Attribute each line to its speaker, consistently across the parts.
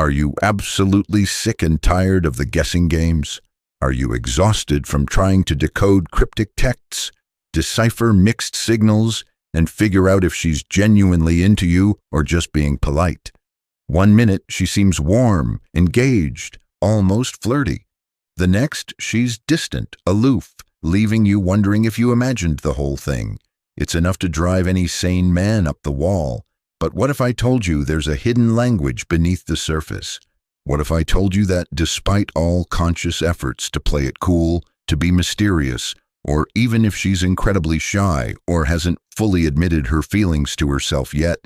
Speaker 1: Are you absolutely sick and tired of the guessing games? Are you exhausted from trying to decode cryptic texts, decipher mixed signals, and figure out if she's genuinely into you or just being polite? One minute, she seems warm, engaged, almost flirty. The next, she's distant, aloof, leaving you wondering if you imagined the whole thing. It's enough to drive any sane man up the wall. But what if I told you there's a hidden language beneath the surface? What if I told you that despite all conscious efforts to play it cool, to be mysterious, or even if she's incredibly shy or hasn't fully admitted her feelings to herself yet,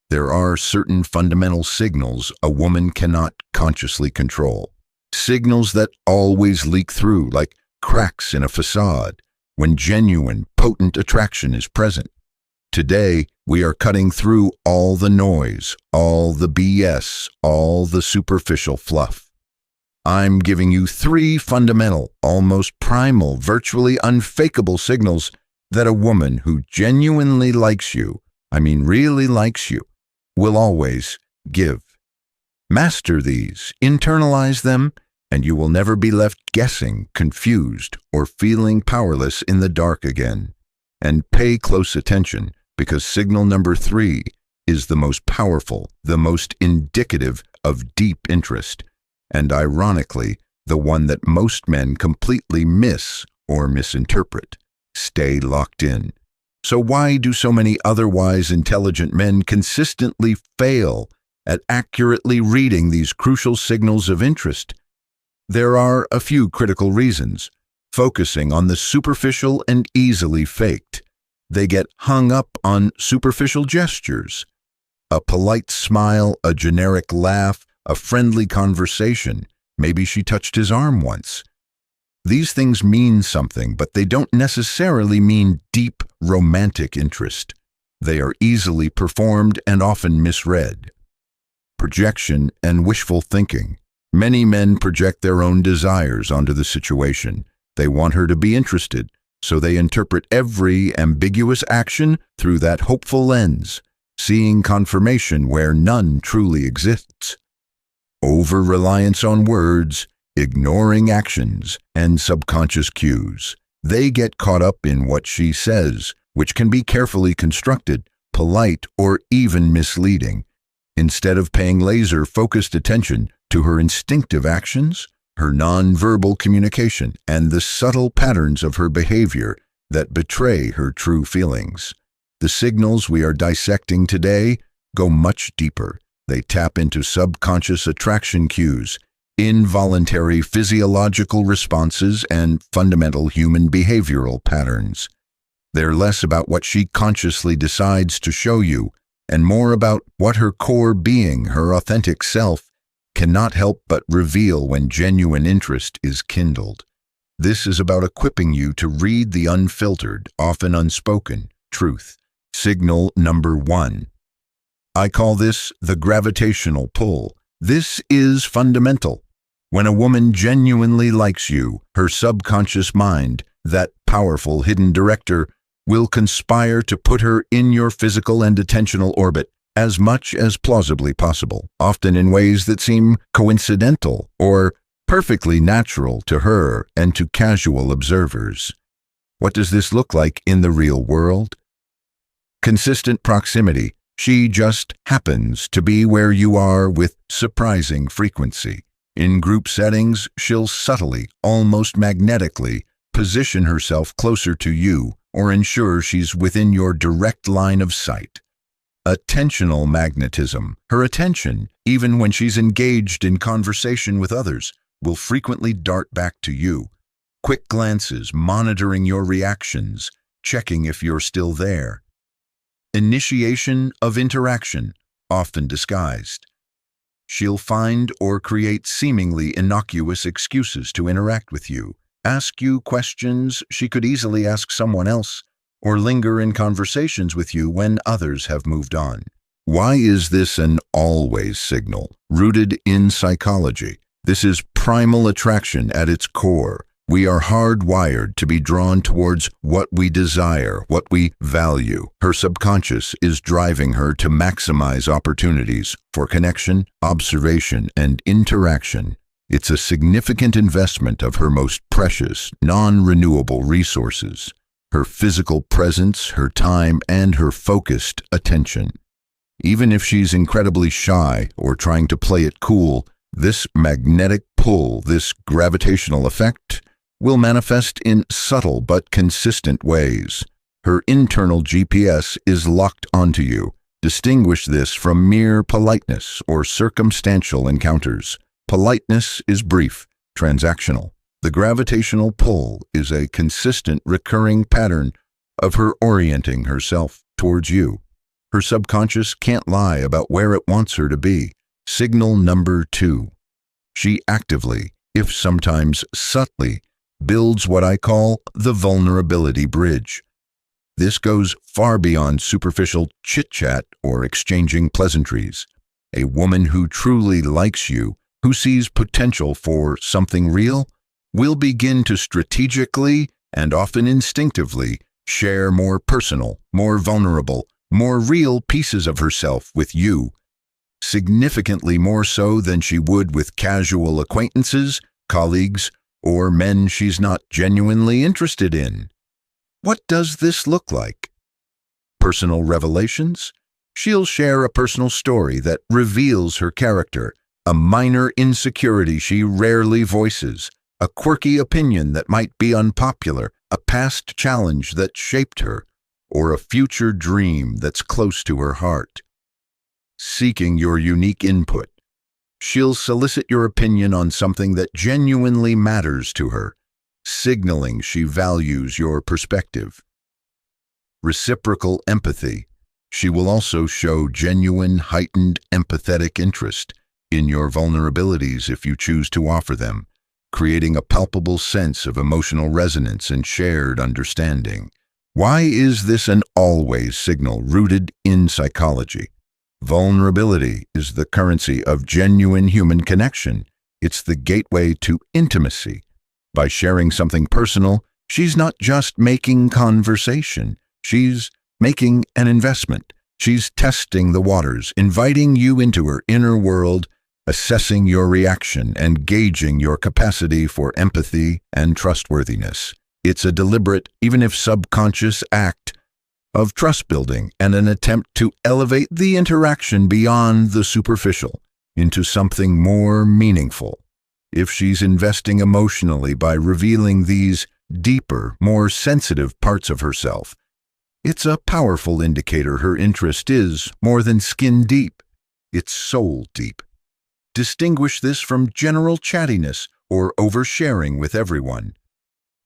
Speaker 1: there are certain fundamental signals a woman cannot consciously control. Signals that always leak through, like cracks in a facade, when genuine, potent attraction is present. Today, we are cutting through all the noise, all the BS, all the superficial fluff. I'm giving you 3 fundamental, almost primal, virtually unfakeable signals that a woman who genuinely likes you, really likes you, will always give. Master these, internalize them, and you will never be left guessing, confused, or feeling powerless in the dark again. And pay close attention, because signal number 3 is the most powerful, the most indicative of deep interest, and ironically, the one that most men completely miss or misinterpret. Stay locked in. So why do so many otherwise intelligent men consistently fail at accurately reading these crucial signals of interest? There are a few critical reasons. Focusing on the superficial and easily faked. They get hung up on superficial gestures. A polite smile, a generic laugh, a friendly conversation. Maybe she touched his arm once. These things mean something, but they don't necessarily mean deep, romantic interest. They are easily performed and often misread. Projection and wishful thinking. Many men project their own desires onto the situation. They want her to be interested, so they interpret every ambiguous action through that hopeful lens, seeing confirmation where none truly exists. Over-reliance on words, ignoring actions, and subconscious cues. They get caught up in what she says, which can be carefully constructed, polite, or even misleading. Instead of paying laser-focused attention to her instinctive actions, her non-verbal communication, and the subtle patterns of her behavior that betray her true feelings. The signals we are dissecting today go much deeper. They tap into subconscious attraction cues, involuntary physiological responses, and fundamental human behavioral patterns. They're less about what she consciously decides to show you, and more about what her core being, her authentic self, cannot help but reveal when genuine interest is kindled. This is about equipping you to read the unfiltered, often unspoken, truth. Signal number 1. I call this the gravitational pull. This is fundamental. When a woman genuinely likes you, her subconscious mind, that powerful hidden director, will conspire to put her in your physical and attentional orbit as much as plausibly possible, often in ways that seem coincidental or perfectly natural to her and to casual observers. What does this look like in the real world? Consistent proximity. She just happens to be where you are with surprising frequency. In group settings, she'll subtly, almost magnetically, position herself closer to you or ensure she's within your direct line of sight. Attentional magnetism. Her attention, even when she's engaged in conversation with others, will frequently dart back to you. Quick glances, monitoring your reactions, checking if you're still there. Initiation of interaction, often disguised. She'll find or create seemingly innocuous excuses to interact with you, ask you questions she could easily ask someone else, or linger in conversations with you when others have moved on. Why is this an always signal? Rooted in psychology. This is primal attraction at its core, We are hardwired to be drawn towards what we desire, what we value. Her subconscious is driving her to maximize opportunities for connection, observation, and interaction. It's a significant investment of her most precious, non-renewable resources: her physical presence, her time, and her focused attention. Even if she's incredibly shy or trying to play it cool, this magnetic pull, this gravitational effect, will manifest in subtle but consistent ways. Her internal GPS is locked onto you. Distinguish this from mere politeness or circumstantial encounters. Politeness is brief, transactional. The gravitational pull is a consistent, recurring pattern of her orienting herself towards you. Her subconscious can't lie about where it wants her to be. Signal number 2. She actively, if sometimes subtly, builds what I call the vulnerability bridge. This goes far beyond superficial chit-chat or exchanging pleasantries. A woman who truly likes you, who sees potential for something real, will begin to strategically and often instinctively share more personal, more vulnerable, more real pieces of herself with you, significantly more so than she would with casual acquaintances, colleagues, or men she's not genuinely interested in. What does this look like? Personal revelations? She'll share a personal story that reveals her character, a minor insecurity she rarely voices, a quirky opinion that might be unpopular, a past challenge that shaped her, or a future dream that's close to her heart. Seeking your unique input, she'll solicit your opinion on something that genuinely matters to her, signaling she values your perspective. Reciprocal empathy. She will also show genuine, heightened, empathetic interest in your vulnerabilities if you choose to offer them, creating a palpable sense of emotional resonance and shared understanding. Why is this an always signal rooted in psychology? Vulnerability is the currency of genuine human connection. It's the gateway to intimacy. By sharing something personal, she's not just making conversation. She's making an investment. She's testing the waters, inviting you into her inner world, assessing your reaction and gauging your capacity for empathy and trustworthiness. It's a deliberate, even if subconscious, act of trust building and an attempt to elevate the interaction beyond the superficial into something more meaningful. If she's investing emotionally by revealing these deeper, more sensitive parts of herself, it's a powerful indicator her interest is more than skin deep, it's soul deep. Distinguish this from general chattiness or oversharing with everyone.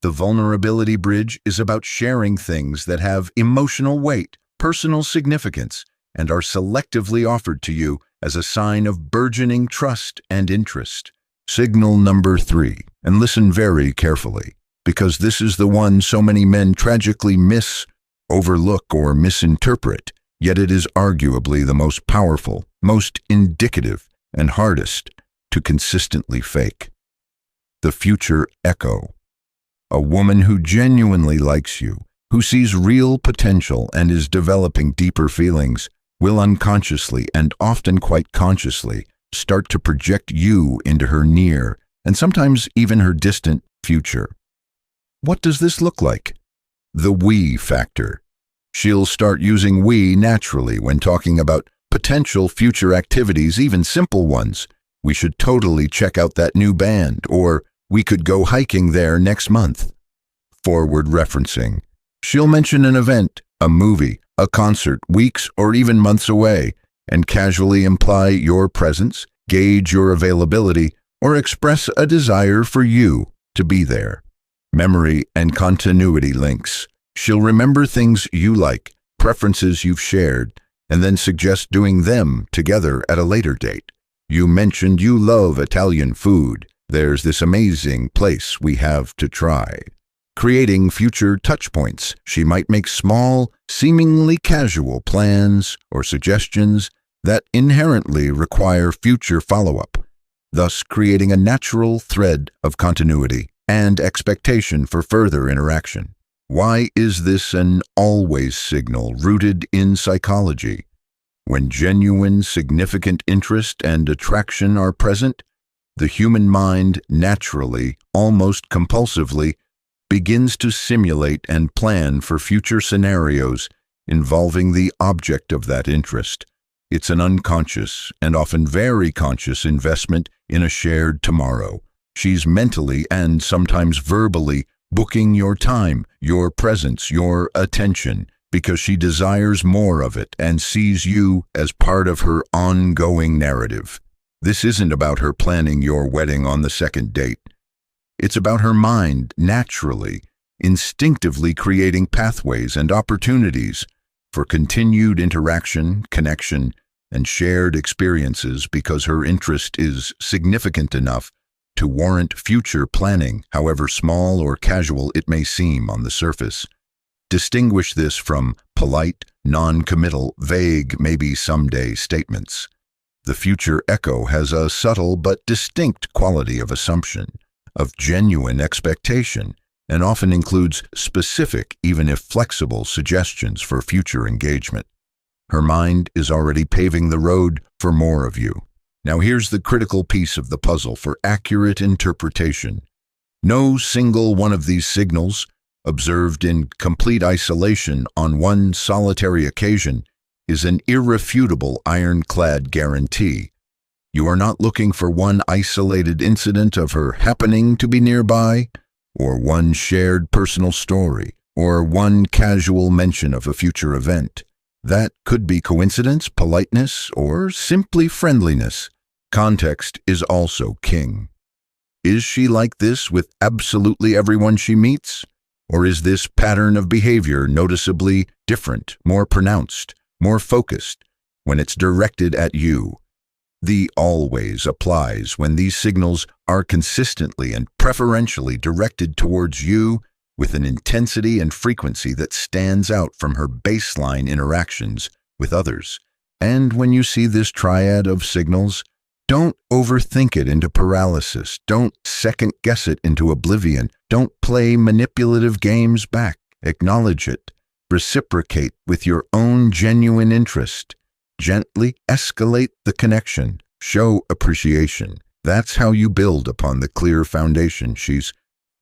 Speaker 1: The vulnerability bridge is about sharing things that have emotional weight, personal significance, and are selectively offered to you as a sign of burgeoning trust and interest. Signal number 3, and listen very carefully, because this is the one so many men tragically miss, overlook, or misinterpret, yet it is arguably the most powerful, most indicative, and hardest to consistently fake. The future echo. A woman who genuinely likes you, who sees real potential and is developing deeper feelings, will unconsciously and often quite consciously start to project you into her near and sometimes even her distant future. What does this look like? The we factor. She'll start using we naturally when talking about potential future activities, even simple ones. We should totally check out that new band, or we could go hiking there next month. Forward referencing. She'll mention an event, a movie, a concert, weeks or even months away, and casually imply your presence, gauge your availability, or express a desire for you to be there. Memory and continuity links. She'll remember things you like, preferences you've shared, and then suggest doing them together at a later date. You mentioned you love Italian food. There's this amazing place we have to try. Creating future touchpoints, she might make small, seemingly casual plans or suggestions that inherently require future follow-up, thus creating a natural thread of continuity. and expectation for further interaction. Why is this an always signal rooted in psychology? When genuine, significant interest and attraction are present, the human mind naturally, almost compulsively, begins to simulate and plan for future scenarios involving the object of that interest. It's an unconscious and often very conscious investment in a shared tomorrow. She's mentally and sometimes verbally booking your time, your presence, your attention, because she desires more of it and sees you as part of her ongoing narrative. This isn't about her planning your wedding on the second date. It's about her mind naturally, instinctively creating pathways and opportunities for continued interaction, connection, and shared experiences because her interest is significant enough to warrant future planning, however small or casual it may seem on the surface. Distinguish this from polite, non-committal, vague, maybe someday statements. The future echo has a subtle but distinct quality of assumption, of genuine expectation, and often includes specific, even if flexible, suggestions for future engagement. Her mind is already paving the road for more of you. Now here's the critical piece of the puzzle for accurate interpretation. No single one of these signals, observed in complete isolation on one solitary occasion, is an irrefutable ironclad guarantee. You are not looking for one isolated incident of her happening to be nearby, or one shared personal story, or one casual mention of a future event. That could be coincidence, politeness, or simply friendliness. Context is also king. Is she like this with absolutely everyone she meets? Or is this pattern of behavior noticeably different, more pronounced, more focused when it's directed at you? The always applies when these signals are consistently and preferentially directed towards you with an intensity and frequency that stands out from her baseline interactions with others. And when you see this triad of signals, don't overthink it into paralysis. Don't second-guess it into oblivion. Don't play manipulative games back. Acknowledge it. Reciprocate with your own genuine interest. Gently escalate the connection. Show appreciation. That's how you build upon the clear foundation she's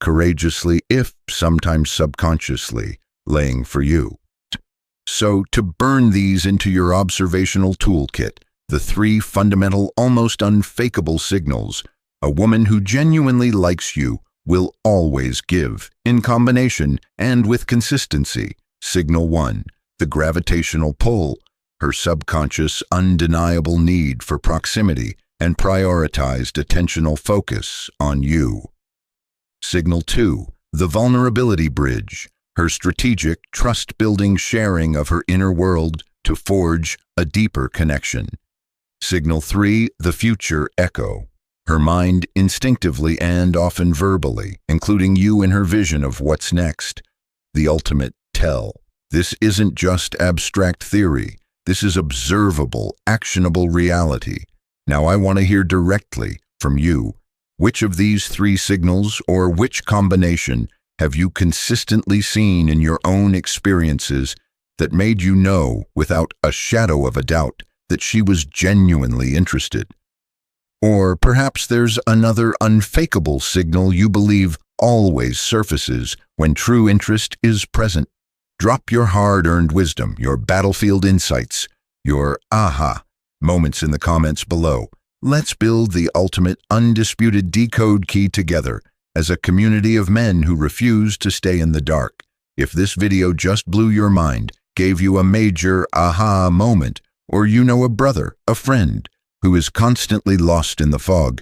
Speaker 1: courageously, if sometimes subconsciously, laying for you. So, to burn these into your observational toolkit, the three fundamental, almost unfakeable signals a woman who genuinely likes you will always give, in combination and with consistency. Signal 1, the gravitational pull, her subconscious, undeniable need for proximity and prioritized attentional focus on you. Signal 2, the vulnerability bridge, her strategic, trust-building sharing of her inner world to forge a deeper connection. Signal 3, the future echo, her mind instinctively and often verbally, including you in her vision of what's next, the ultimate tell. This isn't just abstract theory. This is observable, actionable reality. Now I want to hear directly from you. Which of these three signals or which combination have you consistently seen in your own experiences that made you know, without a shadow of a doubt, that she was genuinely interested? Or perhaps there's another unfakeable signal you believe always surfaces when true interest is present. Drop your hard-earned wisdom, your battlefield insights, your aha moments in the comments below. Let's build the ultimate undisputed decode key together as a community of men who refuse to stay in the dark. If this video just blew your mind, gave you a major aha moment, or you know a brother, a friend, who is constantly lost in the fog,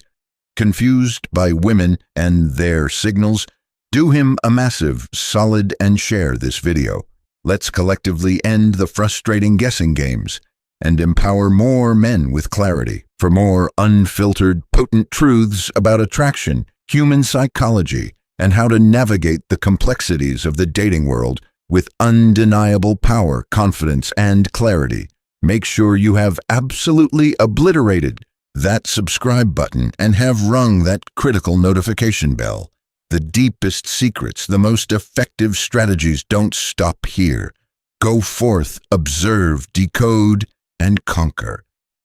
Speaker 1: confused by women and their signals, do him a massive, solid, and share this video. Let's collectively end the frustrating guessing games and empower more men with clarity. For more unfiltered, potent truths about attraction, human psychology, and how to navigate the complexities of the dating world with undeniable power, confidence, and clarity, make sure you have absolutely obliterated that subscribe button and have rung that critical notification bell. The deepest secrets, the most effective strategies don't stop here. Go forth, observe, decode, and conquer.